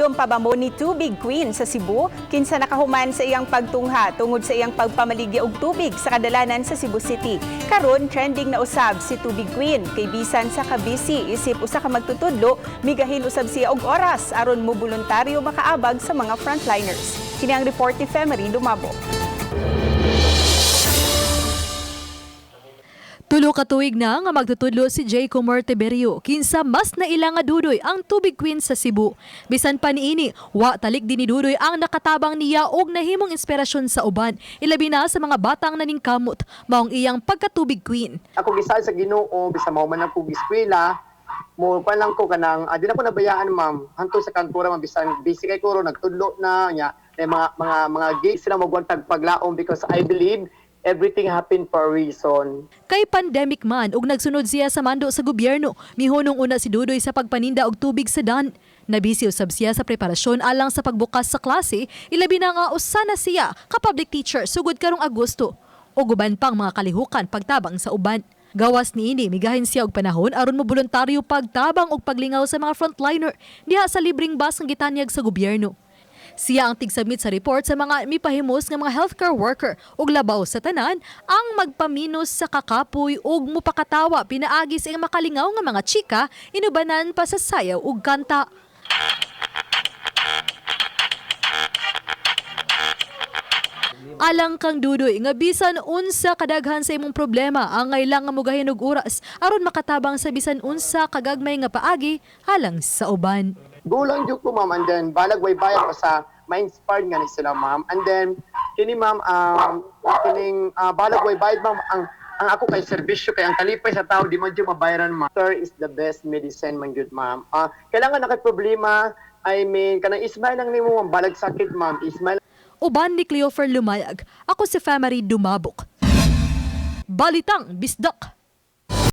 Aron pa ba mo ni Tubig Queen sa Cebu, kinsa nakahuman sa iyang pagtungha tungod sa iyang pagpamaligya og tubig sa kadalanan sa Cebu City. Karon trending na usab si Tubig Queen kay bisan sa kabisi isip usa ka magtutudlo, migahin usab siya og oras aron mo voluntaryo makaabag sa mga frontliners. Kini ang report ni Femery Dumabo. Tulo ka tuig na nga magtutudlo si Jayco Morteberio kinsa mas naila nga dudoy ang Tubig Queen sa Cebu. Bisan pa niini, wa talik din ni Dudoy ang nakatabang niya og nahimong inspirasyon sa uban, ilabi na sa mga batang naningkamot maong iyang pagka-Tubig Queen. Ako gisal sa Ginoo bisan mao man ako eskwela, mo pa lang ko kanang di na ko nabayaan ma'am hangtod sa kantura man bisan busy kay ko nagtudlo na nya mga gigs sila magwag tagpaglaom because I believe everything happened for a reason. Kay pandemic man ug nagsunod siya sa mando sa gobyerno, mihunong una si Dudoy sa pagpaninda og tubig sa dan. Nabisi usab siya sa preparasyon alang sa pagbukas sa klase, ilabi na nga usana siya ka public teacher sugod karong Agosto. O guban pang mga kalihukan pagtabang sa uban. Gawas niini migahin siya og panahon aron mo voluntaryo pagtabang og paglingaw sa mga frontliner diha sa libreng bus nga gitanyag sa gobyerno. Siya ang tigsubmit sa report sa mga mipahimos nga mga healthcare worker ug labaw sa tanan ang magpaminos sa kakapoy ug mupakatawa pinaagi sa makalingaw nga mga chika inubanan pa sa sayaw ug kanta. Alang kang Dudoy nga bisan unsa kadaghan sa imong problema ang ngailang nga mugahin og oras aron makatabang sa bisan unsa kagagmay nga paagi halang sa uban. Gulang jud ko ma'am and then balag way bayan pa sa ma-inspired nga ni sila ma'am and then kini ma'am kining balag way bayad ma'am ang ako kay serbisyo kay ang kalipay sa tao di man jud mabayaran ma'am. Sir is the best medicine man jud ma'am. Kailangan na kay problema I mean kanang ismay lang nimo ma'am balag sakit ma'am ismay. Uban ni Cleofer Lumayag, ako si Femery Dumabok. Balitang Bisdak.